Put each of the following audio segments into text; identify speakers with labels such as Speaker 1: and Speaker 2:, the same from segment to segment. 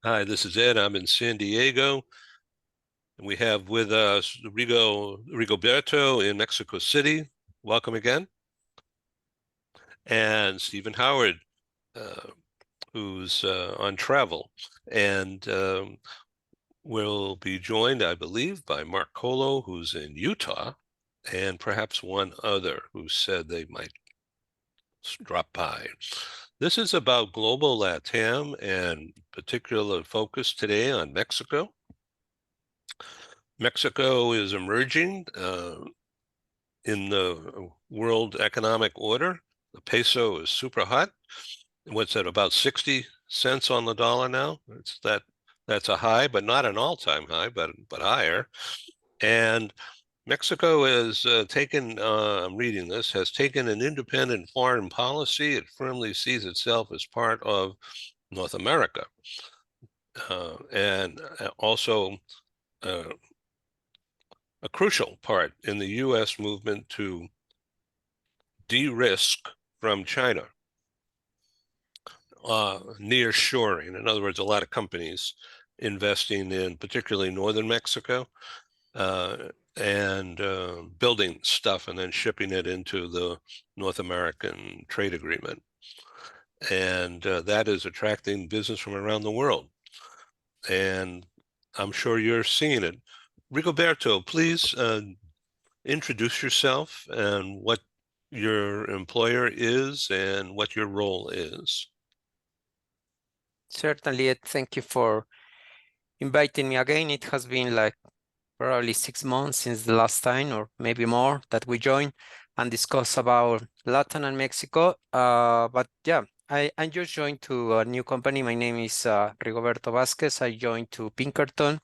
Speaker 1: Hi, this is Ed. I'm in San Diego. And we have with us Rigoberto in Mexico City. Welcome again. And Stephen Howard, uh, who's on travel. And we'll be joined, I believe, by Mark Colo, who's in Utah, and perhaps one other who said they might drop by. This is about global LatAm and particular focus today on Mexico. Mexico is emerging in the world economic order. The peso is super hot. What's that, about 60 cents on the dollar now? That's a high, but not an all-time high, but higher. And Mexico has taken, I'm reading this, has taken an independent foreign policy. It firmly sees itself as part of North America, and also uh, a crucial part in the U.S. movement to de-risk from China. Near shoring. In other words, a lot of companies investing in particularly northern Mexico and building stuff and then shipping it into the North American trade agreement. And that is attracting business from around the world. And I'm sure you're seeing it. Rigoberto, please introduce yourself and what your employer is and what your role is.
Speaker 2: Certainly, Ed, thank you for inviting me again. It has been like probably 6 months since the last time, or maybe more, that we joined and discuss about Latin and Mexico. But yeah, I just joined to a new company. My name is Rigoberto Vasquez. I joined to Pinkerton,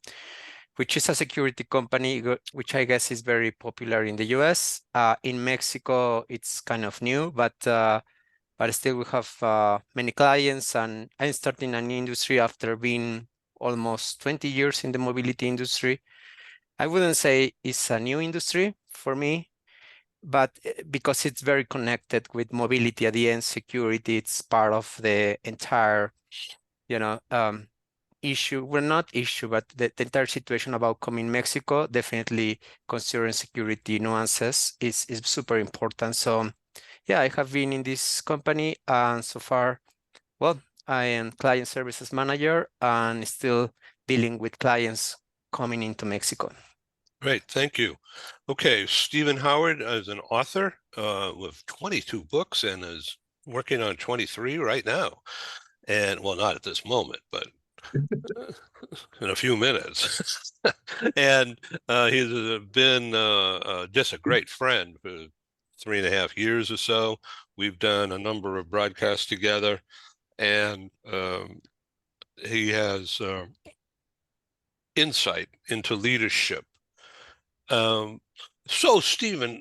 Speaker 2: which is a security company, which I guess is very popular in the US. In Mexico, it's kind of new, but still we have many clients, and I'm starting an industry after being almost 20 years in the mobility industry. I wouldn't say it's a new industry for me, but because it's very connected with mobility at the end, security, it's part of the entire, you know, issue. Well, not issue, but the entire situation about coming Mexico, definitely considering security nuances is super important. So yeah, I have been in this company, and so far, well, I am client services manager and still dealing with clients coming into Mexico.
Speaker 1: Great, thank you. Okay, Stephen Howard is an author with 22 books and is working on 23 right now. And well, not at this moment, but in a few minutes. And he's been just a great friend for 3.5 years or so. We've done a number of broadcasts together, and he has insight into leadership. So, Stephen,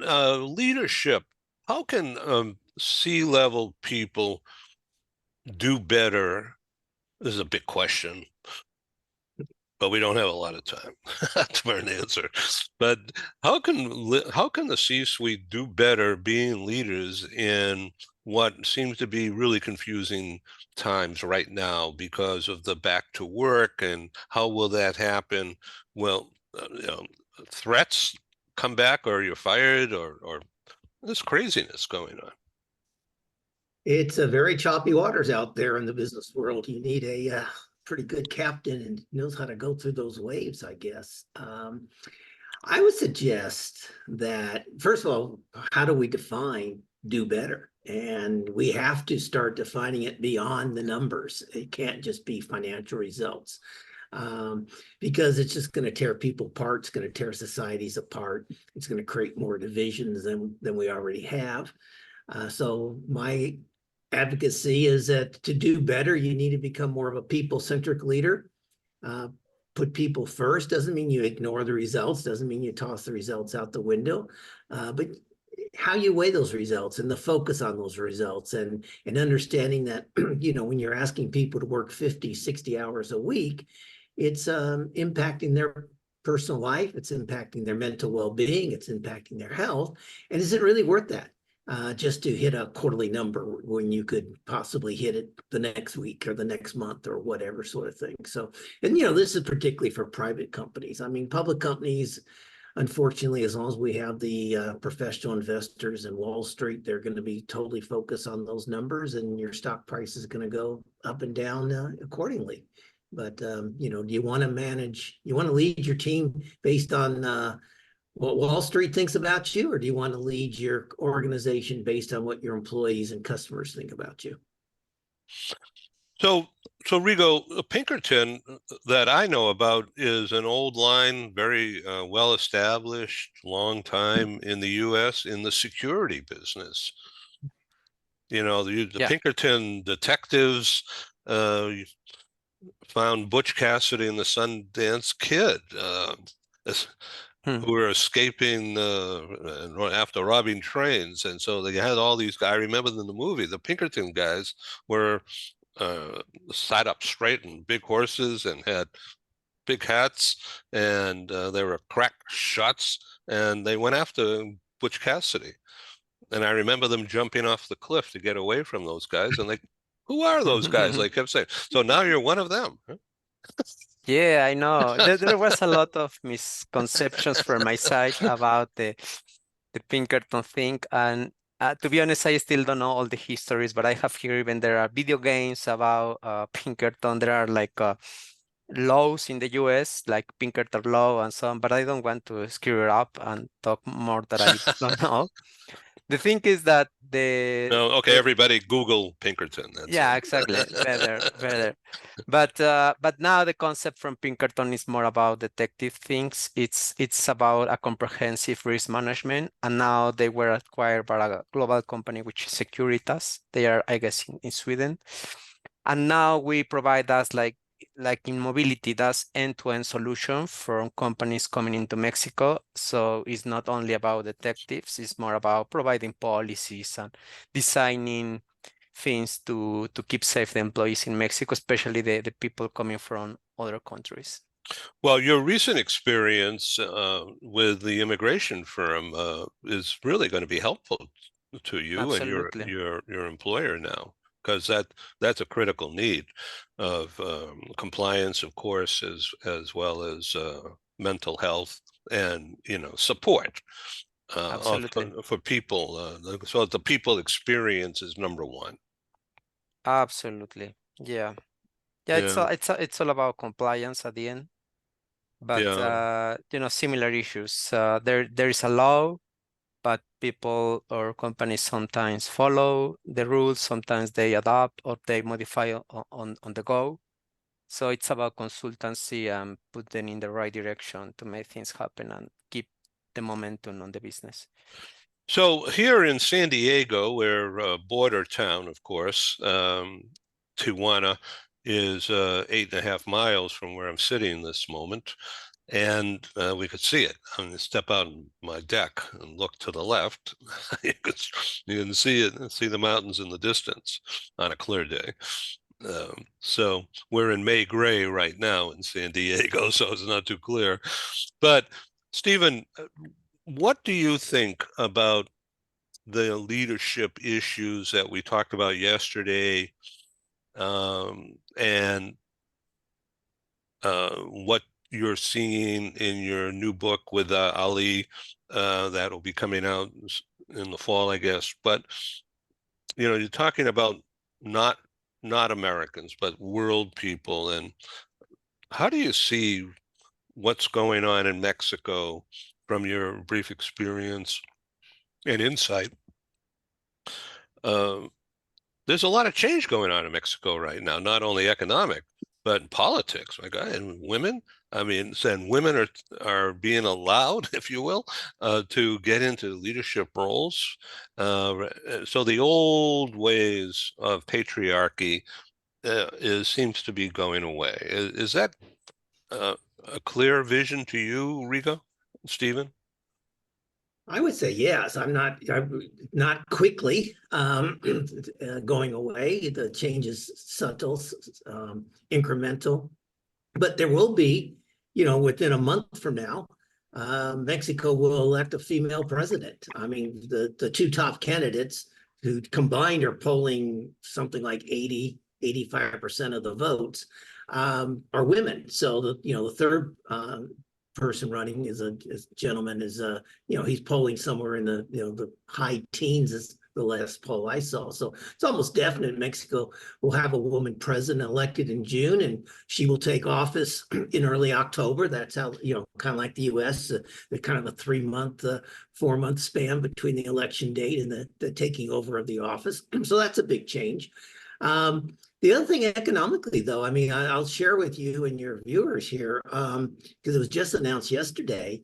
Speaker 1: leadership, how can C-level people do better? This is a big question, but we don't have a lot of time for an answer. But how can the C-suite do better being leaders in what seems to be really confusing times right now because of the back to work, and how will that happen? Well, threats come back, or you're fired, or this craziness going on.
Speaker 3: It's a very choppy waters out there in the business world. You need a pretty good captain and knows how to go through those waves, I guess. I would suggest that, first of all, how do we define do better? And we have to start defining it beyond the numbers. It can't just be financial results. Because it's just going to tear people apart. It's going to tear societies apart. It's going to create more divisions than we already have. So my advocacy is that to do better, you need to become more of a people-centric leader. Put people first. Doesn't mean you ignore the results, doesn't mean you toss the results out the window, but how you weigh those results and the focus on those results, and understanding that, when you're asking people to work 50, 60 hours a week, it's impacting their personal life, it's impacting their mental well-being, it's impacting their health, and is it really worth that? just to hit a quarterly number when you could possibly hit it the next week or the next month or whatever sort of thing. So, and this is particularly for private companies. I mean, public companies, unfortunately, as long as we have the professional investors in Wall Street, they're going to be totally focused on those numbers, and your stock price is going to go up and down accordingly. But do you want to lead your team based on what Wall Street thinks about you, or do you want to lead your organization based on what your employees and customers think about you?
Speaker 1: So, Rigo, Pinkerton that I know about is an old line, very well established, long time in the U.S. in the security business. The
Speaker 2: Yeah.
Speaker 1: Pinkerton detectives found Butch Cassidy and the Sundance Kid, who were escaping after robbing trains, and so they had all these guys. I remember in the movie, the Pinkerton guys were sat up straight and big horses and had big hats, and they were crack shots, and they went after Butch Cassidy. And I remember them jumping off the cliff to get away from those guys, and who are those guys? They kept saying. So now you're one of them. Huh?
Speaker 2: Yeah, I know. There was a lot of misconceptions from my side about the Pinkerton thing, and to be honest, I still don't know all the histories, but I have here even there are video games about Pinkerton. There are like laws in the US, like Pinkerton law and so on, but I don't want to screw it up and talk more that I don't know. The thing is that
Speaker 1: No, okay, everybody Google Pinkerton. That's
Speaker 2: yeah,
Speaker 1: it.
Speaker 2: exactly. Better. But now the concept from Pinkerton is more about detective things. It's about a comprehensive risk management, and now they were acquired by a global company which is Securitas. They are, I guess, in Sweden. And now we provide us like in mobility, that's end-to-end solution from companies coming into Mexico. So it's not only about detectives, it's more about providing policies and designing things to keep safe the employees in Mexico, especially the people coming from other countries.
Speaker 1: Well, your recent experience with the immigration firm is really going to be helpful to you and
Speaker 2: Absolutely.
Speaker 1: your employer now, because that's a critical need of compliance, of course, as well as mental health and support
Speaker 2: Absolutely.
Speaker 1: for people. So the people experience is number one.
Speaker 2: Absolutely. Yeah. Yeah,
Speaker 1: Yeah,
Speaker 2: it's all about compliance at the end. But
Speaker 1: yeah.
Speaker 2: similar issues. There is a law, but people or companies sometimes follow the rules, sometimes they adapt or they modify on the go. So it's about consultancy and put them in the right direction to make things happen and keep the momentum on the business.
Speaker 1: So here in San Diego, we're a border town, of course. Tijuana is 8.5 miles from where I'm sitting this moment, and we could see it. I'm going to step out on my deck and look to the left. You can see it, see the mountains in the distance on a clear day. So we're in May gray right now in San Diego, so it's not too clear. But Stephen, what do you think about the leadership issues that we talked about yesterday, and what you're seeing in your new book with Ali that will be coming out in the fall, I guess. But you're talking about not Americans, but world people, and how do you see what's going on in Mexico from your brief experience and insight? There's a lot of change going on in Mexico right now, not only economic, but in politics. My God, and women. I mean, and women are being allowed, if you will, to get into leadership roles. So the old ways of patriarchy seems to be going away. Is that a clear vision to you, Riga, Stephen?
Speaker 3: I would say yes. I'm not quickly going away. The change is subtle, incremental, but there will be, within a month from now, Mexico will elect a female president. I mean, the two top candidates who combined are polling something like 85% of the votes are women. So the third person running is a gentleman is he's polling somewhere in the high teens is the last poll I saw. So it's almost definite Mexico will have a woman president elected in June, and she will take office in early October. That's how, kind of like the US, the kind of a 3-month, 4-month span between the election date and the taking over of the office. So that's a big change. The other thing economically, though, I mean, I'll share with you and your viewers here, because it was just announced yesterday,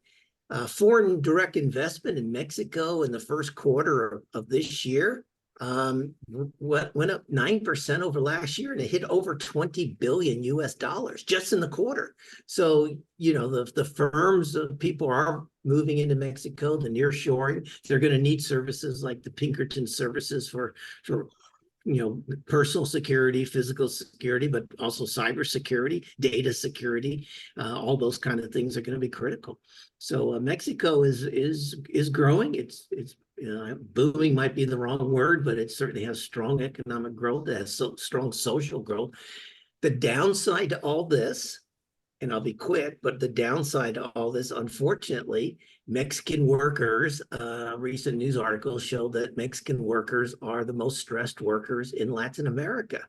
Speaker 3: foreign direct investment in Mexico in the first quarter of this year went up 9% over last year, and it hit over 20 billion US dollars just in the quarter. So, the firms, people are moving into Mexico, the nearshoring, they're going to need services like the Pinkerton services for personal security, physical security, but also cyber security, data security. All those kind of things are going to be critical. So Mexico is growing. It's booming might be the wrong word, but it certainly has strong economic growth. It has strong social growth. The downside to all this, and I'll be quick, but the downside to all this, unfortunately, Mexican workers, recent news articles show that Mexican workers are the most stressed workers in Latin America.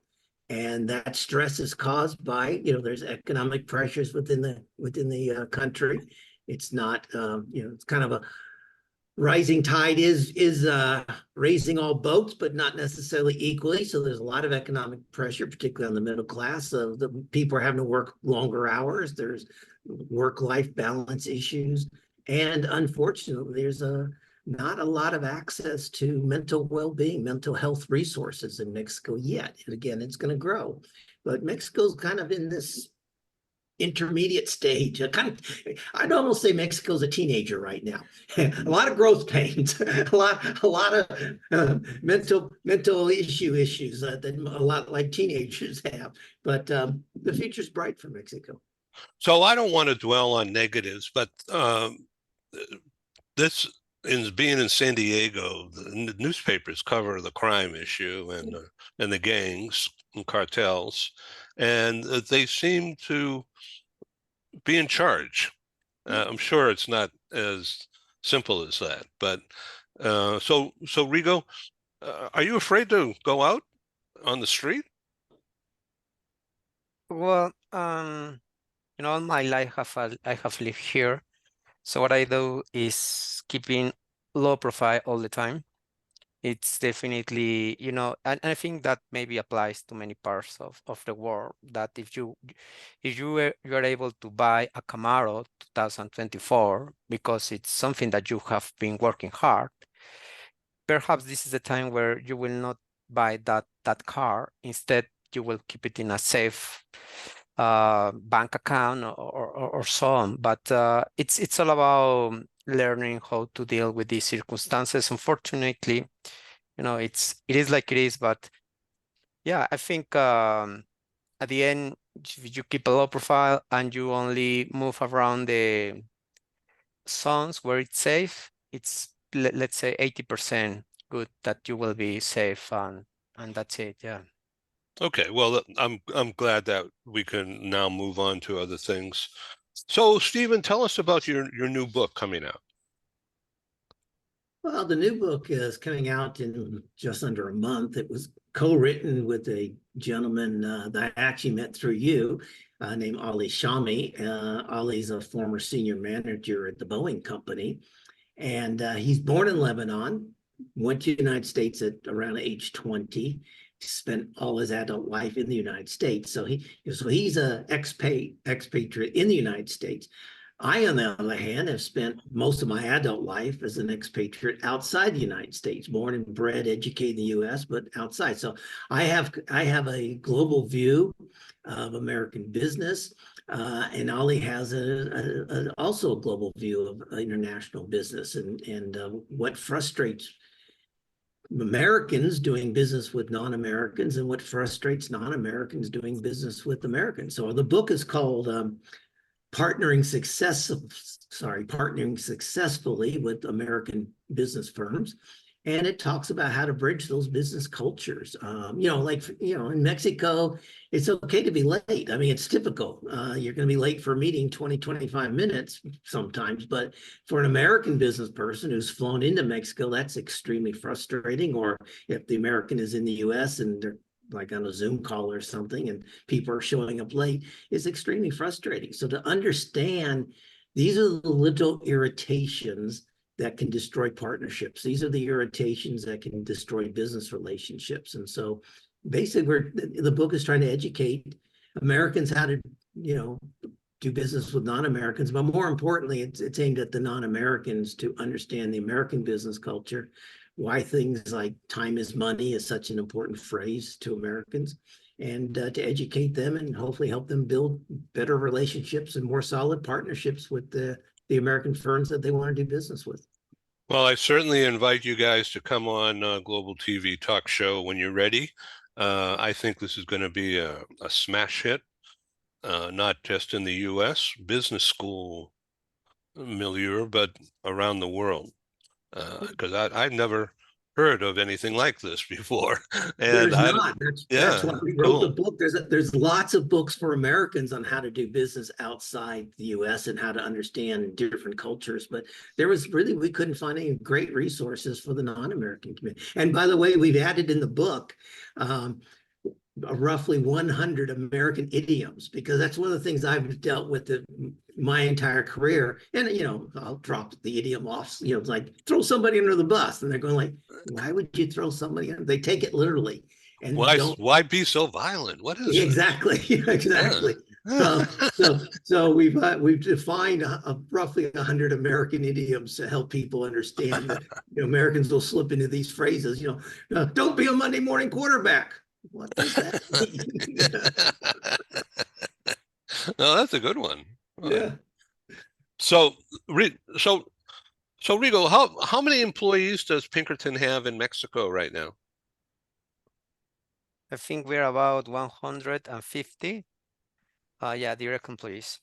Speaker 3: And that stress is caused by, there's economic pressures within the country. It's not, it's kind of a rising tide is raising all boats, but not necessarily equally. So there's a lot of economic pressure, particularly on the middle class. The people are having to work longer hours. There's work-life balance issues, and unfortunately, there's not a lot of access to mental well-being, mental health resources in Mexico yet. And again, it's going to grow, but Mexico's kind of in this intermediate stage. I'd almost say Mexico's a teenager right now. A lot of growth pains, a lot of mental issues that a lot like teenagers have. But the future's bright for Mexico.
Speaker 1: So I don't want to dwell on negatives, but this is being in San Diego. The newspapers cover the crime issue and the gangs and cartels, and they seem to be in charge. I'm sure it's not as simple as that, but so Rigo, are you afraid to go out on the street?
Speaker 2: Well, all my life I have lived here. So what I do is keeping low profile all the time. It's definitely, and I think that maybe applies to many parts of the world, that if you are able to buy a Camaro 2024 because it's something that you have been working hard, perhaps this is the time where you will not buy that car. Instead, you will keep it in a safe bank account or so on. But it's all about learning how to deal with these circumstances. Unfortunately, it is like it is. But yeah, I think at the end, if you keep a low profile and you only move around the zones where it's safe, it's let's say 80% good that you will be safe, and that's it. Yeah.
Speaker 1: Okay, well, I'm glad that we can now move on to other things. So, Stephen, tell us about your new book coming out.
Speaker 3: Well, the new book is coming out in just under a month. It was co-written with a gentleman that I actually met through you, named Ali Shami. Ali's a former senior manager at the Boeing company, and he's born in Lebanon, went to the United States at around age 20, spent all his adult life in the United States. So he's an expatriate in the United States. I, on the other hand, have spent most of my adult life as an expatriate outside the United States, born and bred, educated in the U.S., but outside. So I have a global view of American business, and Ali has also a global view of international business and what frustrates Americans doing business with non-Americans and what frustrates non-Americans doing business with Americans. So the book is called partnering successfully with American business firms. And it talks about how to bridge those business cultures. In Mexico, it's okay to be late. I mean, it's typical. You're going to be late for a meeting 20, 25 minutes sometimes. But for an American business person who's flown into Mexico, that's extremely frustrating. Or if the American is in the US and they're like on a Zoom call or something and people are showing up late, is extremely frustrating. So to understand these are the little irritations that can destroy partnerships. These are the irritations that can destroy business relationships. And so basically the book is trying to educate Americans how to, do business with non-Americans, but more importantly, it's aimed at the non-Americans to understand the American business culture, why things like time is money is such an important phrase to Americans, and to educate them and hopefully help them build better relationships and more solid partnerships with the American firms that they want to do business with.
Speaker 1: Well, I certainly invite you guys to come on Global TV Talk Show when you're ready. I think this is going to be a smash hit, not just in the U.S. business school milieu, but around the world. Because I've never heard of anything like this before. And
Speaker 3: There's not. That's why we wrote the
Speaker 1: cool.
Speaker 3: book. There's lots of books for Americans on how to do business outside the U.S. and how to understand different cultures. But we couldn't find any great resources for the non-American community. And by the way, we've added in the book roughly 100 American idioms, because that's one of the things I've dealt with my entire career. And, I'll drop the idiom off, it's like throw somebody under the bus. And they're going like, why would you throw somebody under? They take it literally and
Speaker 1: Why be so violent? What is
Speaker 3: exactly, exactly.
Speaker 1: Yeah.
Speaker 3: So we've defined roughly 100 American idioms to help people understand that Americans will slip into these phrases, don't be a Monday morning quarterback. What does that mean?
Speaker 1: No, that's a good one.
Speaker 3: Yeah.
Speaker 1: So, Rigo, how many employees does Pinkerton have in Mexico right now?
Speaker 2: I think we're about 150. Direct employees.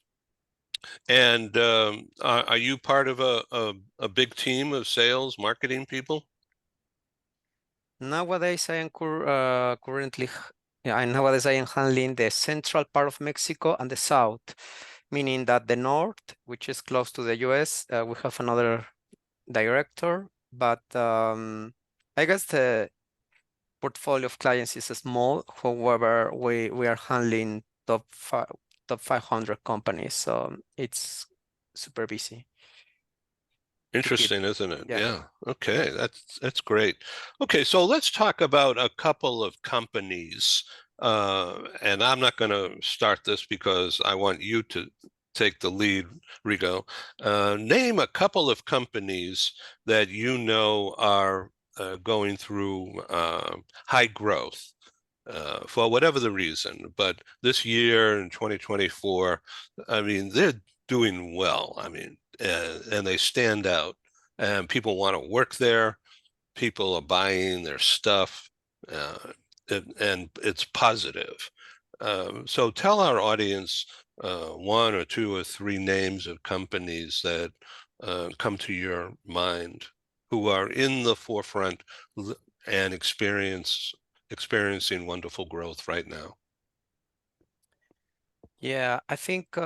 Speaker 1: And are you part of a big team of sales marketing people?
Speaker 2: Nowadays, nowadays I am handling the central part of Mexico and the south, meaning that the north, which is close to the US, we have another director, but I guess the portfolio of clients is small. However, we are handling top 500 companies, so it's super busy.
Speaker 1: Interesting, isn't it?
Speaker 2: Yeah.
Speaker 1: Yeah. Okay, that's great. Okay, so let's talk about a couple of companies. And I'm not going to start this because I want you to take the lead, Rigo. Name a couple of companies that you know are going through high growth for whatever the reason. But this year in 2024, I mean, they're doing well. I mean, and they stand out, and people want to work there. People are buying their stuff, and it's positive. So tell our audience one or two or three names of companies that come to your mind who are in the forefront and experiencing wonderful growth right now.
Speaker 2: Yeah, I think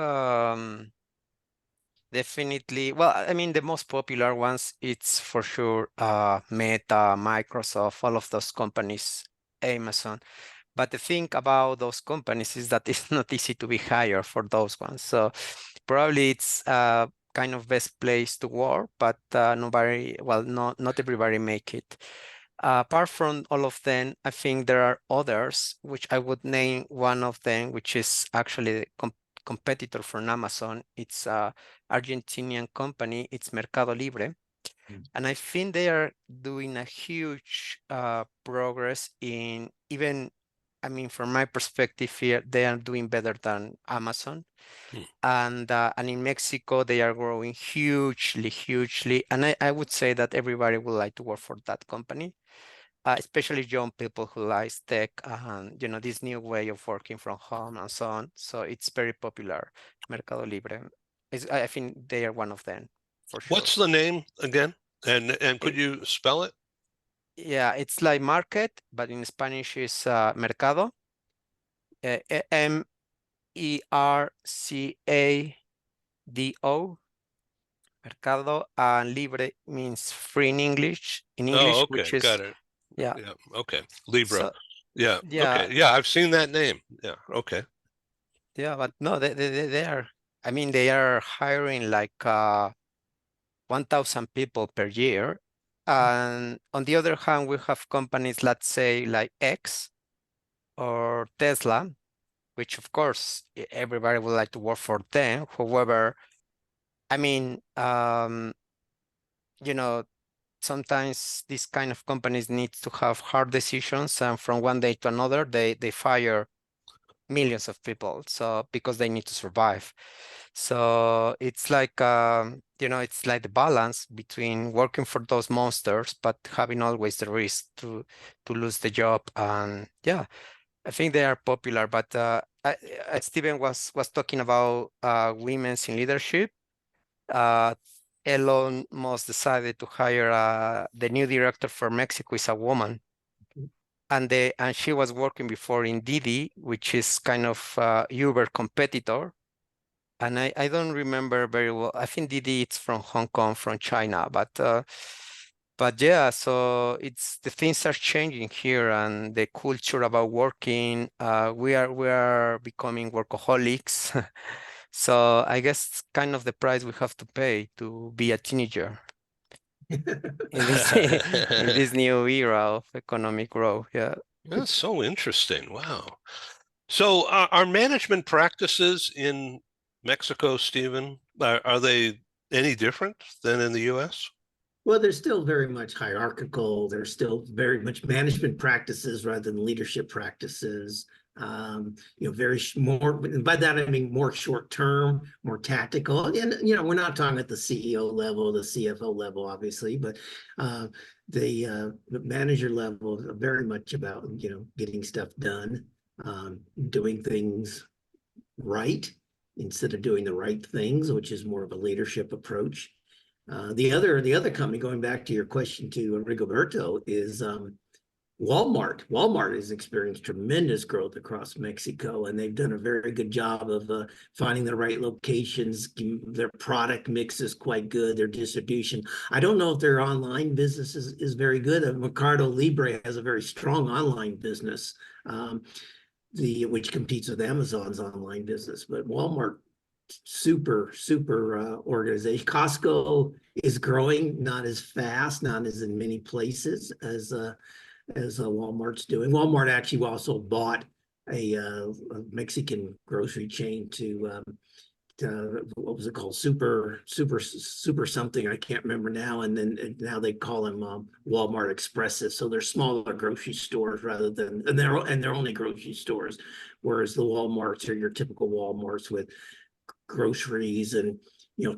Speaker 2: definitely. Well, I mean, the most popular ones, it's for sure Meta, Microsoft, all of those companies, Amazon. But the thing about those companies is that it's not easy to be hired for those ones. So probably it's kind of best place to work, but not everybody make it. Apart from all of them, I think there are others, which I would name one of them, which is actually the competitor from Amazon. It's a Argentinian company. It's Mercado Libre. And I think they are doing a huge progress in even, I mean, from my perspective here, they are doing better than Amazon. And in Mexico, they are growing hugely, hugely. And I would say that everybody would like to work for that company. especially young people who likes tech and this new way of working from home and so on. So it's very popular. Mercado Libre I think they are one of them for sure.
Speaker 1: What's the name again? And could
Speaker 2: It-
Speaker 1: you spell it?
Speaker 2: yeah, it's like market, but in Spanish is mercado. Mercado, mercado, and libre means free in English,
Speaker 1: Oh,
Speaker 2: which
Speaker 1: okay,
Speaker 2: is
Speaker 1: got it.
Speaker 2: yeah.
Speaker 1: Yeah, okay. Libra.
Speaker 2: So
Speaker 1: Yeah,
Speaker 2: yeah,
Speaker 1: okay. Yeah, I've seen that name. Yeah, okay.
Speaker 2: yeah, but no, they are. I mean, they are hiring like 1,000 people per year. And on the other hand, we have companies, let's say like X or Tesla, which of course everybody would like to work for them. However, I mean, you know, sometimes these kind of companies need to have hard decisions, and from one day to another, they fire millions of people. So because they need to survive. So it's like it's like the balance between working for those monsters, but having always the risk to lose the job. And yeah, I think they are popular. But Steven was talking about women's in leadership. Uh, Elon Musk decided to hire the new director for Mexico is a woman, and she was working before in Didi, which is kind of Uber competitor. And I don't remember very well. I think Didi it's from Hong Kong, from China, but yeah, so it's the things are changing here, and the culture about working. We are becoming workaholics. So I guess kind of the price we have to pay to be a teenager in this in this new era of economic growth. Yeah.
Speaker 1: That's so interesting. Wow. So, are management practices in Mexico, Stephen, are they any different than in the U.S.?
Speaker 3: Well, they're still very much hierarchical. They're still very much management practices rather than leadership practices. Very more. By that I mean more short term, more tactical. And we're not talking at the CEO level, the CFO level, obviously, but the manager level is very much about getting stuff done, doing things right instead of doing the right things, which is more of a leadership approach. The other company, going back to your question to Rigoberto, is Walmart. Walmart has experienced tremendous growth across Mexico, and they've done a very good job of finding the right locations. Their product mix is quite good. Their distribution. I don't know if their online business is very good. Mercado Libre has a very strong online business, which competes with Amazon's online business. But Walmart, super organization. Costco is growing, not as fast, not as in many places as Walmart's doing. Walmart actually also bought a Mexican grocery chain what was it called? Super something. I can't remember now. And now they call them Walmart Expresses. So they're smaller grocery stores rather than, and they're only grocery stores, whereas the Walmarts are your typical Walmarts with groceries and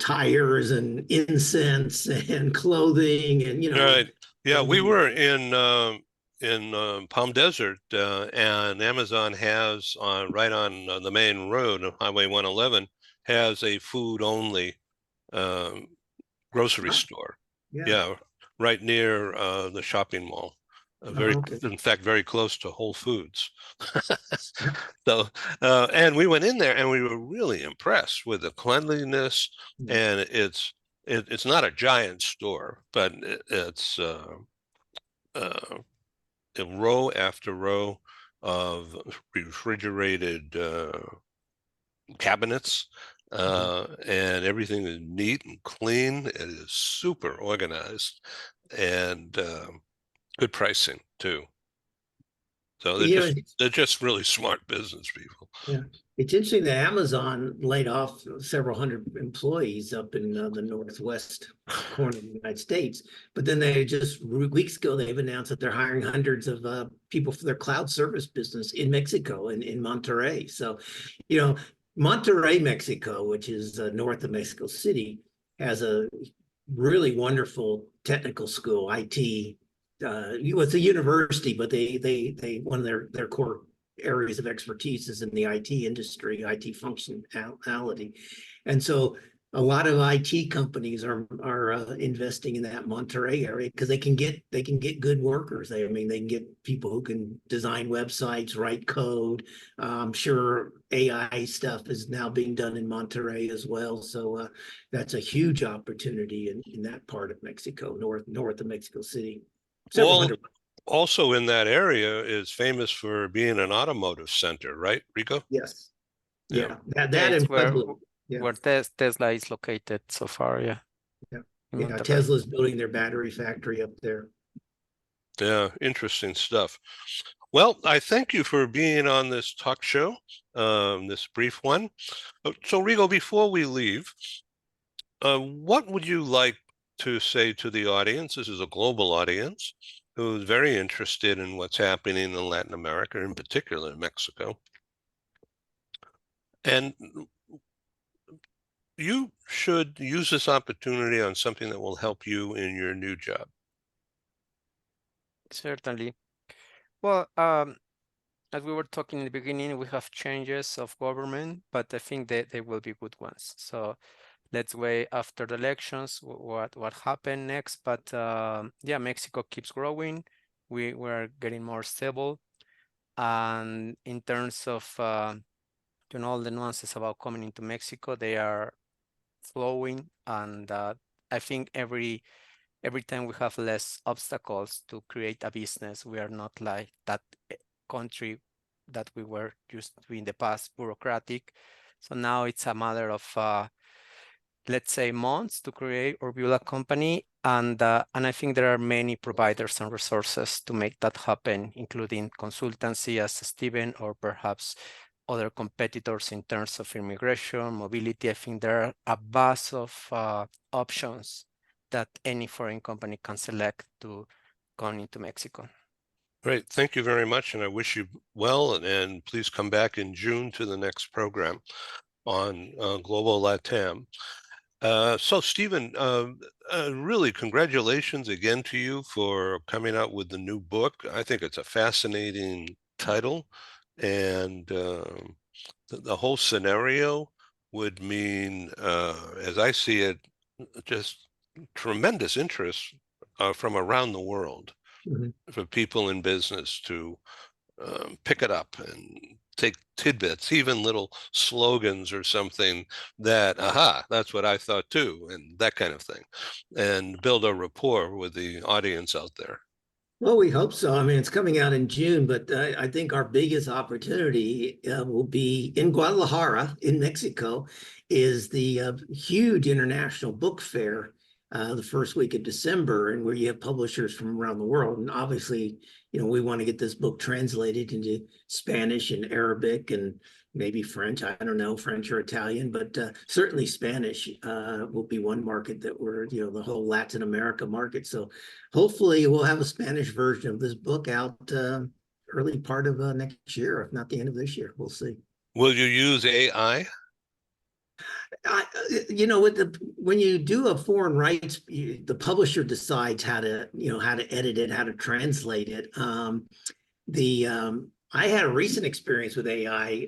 Speaker 3: tires and incense and clothing and
Speaker 1: Right. Yeah, we
Speaker 3: everything.
Speaker 1: were in Palm Desert, and Amazon has right on the main road, Highway 111, has a food only um, grocery store.
Speaker 3: Yeah.
Speaker 1: Yeah, right near the shopping mall.
Speaker 3: Oh, okay.
Speaker 1: In fact, very close to Whole Foods.
Speaker 3: Yeah.
Speaker 1: So, and we went in there and we were really impressed with the cleanliness. And it's not a giant store, but it's uh, a row after row of refrigerated cabinets, and everything is neat and clean. It is super organized and good pricing too. So
Speaker 3: You know,
Speaker 1: they're just really smart business people.
Speaker 3: yeah, it's interesting that Amazon laid off several hundred employees up in the northwest corner of the United States, but then they just weeks ago they've announced that they're hiring hundreds of people for their cloud service business in Mexico and in Monterrey. So, Monterrey, Mexico, which is north of Mexico City, has a really wonderful technical school, IT it's a university, but they one of their core areas of expertise is in the IT industry, IT functionality, and so a lot of IT companies are investing in that Monterrey area because they can get good workers. I mean, they can get people who can design websites, write code. I'm sure AI stuff is now being done in Monterrey as well. So that's a huge opportunity in that part of Mexico, north of Mexico City. Several
Speaker 1: Well,
Speaker 3: hundred.
Speaker 1: also in that area is famous for being an automotive center, right, Rico?
Speaker 3: Yes.
Speaker 1: Yeah.
Speaker 3: Yeah.
Speaker 2: Yeah,
Speaker 3: That
Speaker 2: it's
Speaker 3: and Pueblo. Yeah.
Speaker 2: where Tesla is located so far, yeah.
Speaker 3: Yeah.
Speaker 2: In
Speaker 3: Yeah.
Speaker 2: Monterrey.
Speaker 3: Tesla's building their battery factory up there.
Speaker 1: Yeah, interesting stuff. Well, I thank you for being on this talk show, this brief one. So, Rigo, before we leave, what would you like to say to the audience? This is a global audience who's very interested in what's happening in Latin America, in particular in Mexico. And you should use this opportunity on something that will help you in your new job.
Speaker 2: Certainly. Well, as we were talking in the beginning, we have changes of government, but I think that they will be good ones. So let's wait after the elections what happened next. But yeah, Mexico keeps growing. We're getting more stable, and in terms of all the nuances about coming into Mexico, they are flowing, and I think every time we have less obstacles to create a business, we are not like that country that we were used to in the past, bureaucratic. So now it's a matter of let's say months to create or build a company, and I think there are many providers and resources to make that happen, including consultancy as Steven, or perhaps other competitors in terms of immigration, mobility. I think there are a vast of options that any foreign company can select to come into Mexico.
Speaker 1: Great. Thank you very much. And I wish you well. And please come back in June to the next program on Global LatAm. So, Stephen, really congratulations again to you for coming out with the new book. I think it's a fascinating title. And the whole scenario would mean, as I see it, just tremendous interest from around the world
Speaker 3: Mhm.
Speaker 1: for people in business to pick it up and take tidbits, even little slogans or something that, aha, that's what I thought too, and that kind of thing, and build a rapport with the audience out there.
Speaker 3: Well, we hope so. I mean, it's coming out in June, but I think our biggest opportunity will be in Guadalajara, in Mexico, is the huge international book fair the first week of December, and where you have publishers from around the world. And obviously, we want to get this book translated into Spanish and Arabic and maybe French. I don't know, French or Italian, but certainly Spanish will be one market that we're, the whole Latin America market. So hopefully we'll have a Spanish version of this book out early part of next year, if not the end of this year. We'll see.
Speaker 1: Will you use AI?
Speaker 3: When you do a foreign rights, the publisher decides how to edit it, how to translate it. I had a recent experience with AI.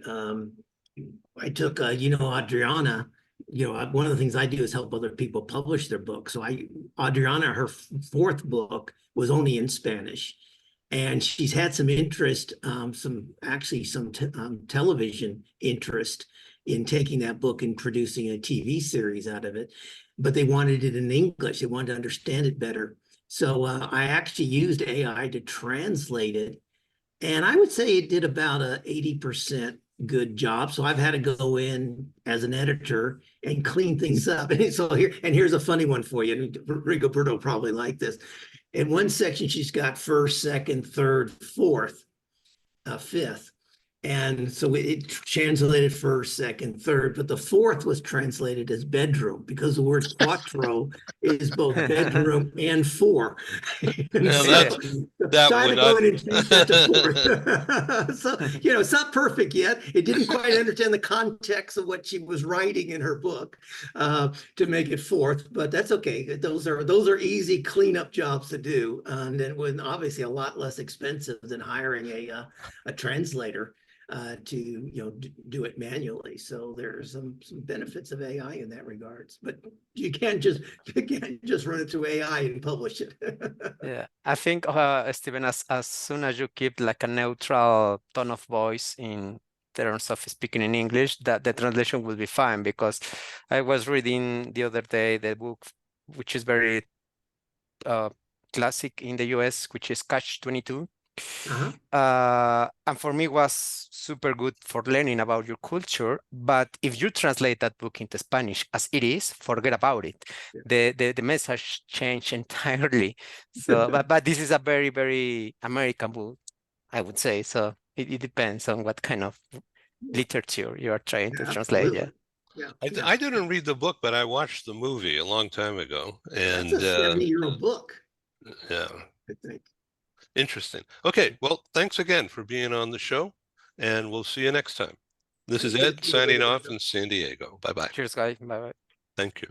Speaker 3: I took, Adriana. One of the things I do is help other people publish their books. So Adriana, her fourth book was only in Spanish, and she's had some interest, some television interest in taking that book and producing a TV series out of it. But they wanted it in English. They wanted to understand it better. So I actually used AI to translate it. And I would say it did about a 80% good job. So I've had to go in as an editor and clean things up. And so here's a funny one for you. Rigoberto will probably like this. In one section, she's got first, second, third, fourth, fifth. And so it translated first, second, third, but the fourth was translated as bedroom because the word quattro is both bedroom and four. And
Speaker 1: Yeah,
Speaker 3: so,
Speaker 1: that
Speaker 3: I had
Speaker 1: would
Speaker 3: to go
Speaker 1: not.
Speaker 3: in and change that to fourth. So, it's not perfect yet. It didn't quite understand the context of what she was writing in her book to make it fourth, but that's okay. Those are easy cleanup jobs to do, and it was obviously a lot less expensive than hiring a translator to do it manually. So there's some benefits of AI in that regards, but you can't just run it through AI and publish it.
Speaker 2: Yeah, I think, Steven, as soon as you keep like a neutral tone of voice in terms of speaking in English, that the translation will be fine. Because I was reading the other day the book, which is very classic in the US, which is Catch 22.
Speaker 3: Uh-huh.
Speaker 2: And for me was super good for learning about your culture. But if you translate that book into Spanish as it is, forget about it. The message changed entirely. So, but this is a very, very American book, I would say. So it depends on what kind of literature you are trying to translate. Yeah.
Speaker 3: Absolutely. Yeah.
Speaker 1: I didn't read the book, but I watched the movie a long time ago,
Speaker 3: That's
Speaker 1: and
Speaker 3: a 70-year-old book,
Speaker 1: yeah,
Speaker 3: I think.
Speaker 1: interesting. Okay, well, thanks again for being on the show, and we'll see you next time. This is
Speaker 3: Thank you.
Speaker 1: Ed signing off in San Diego. Bye-bye.
Speaker 2: Cheers, guys. Bye bye.
Speaker 1: Thank you.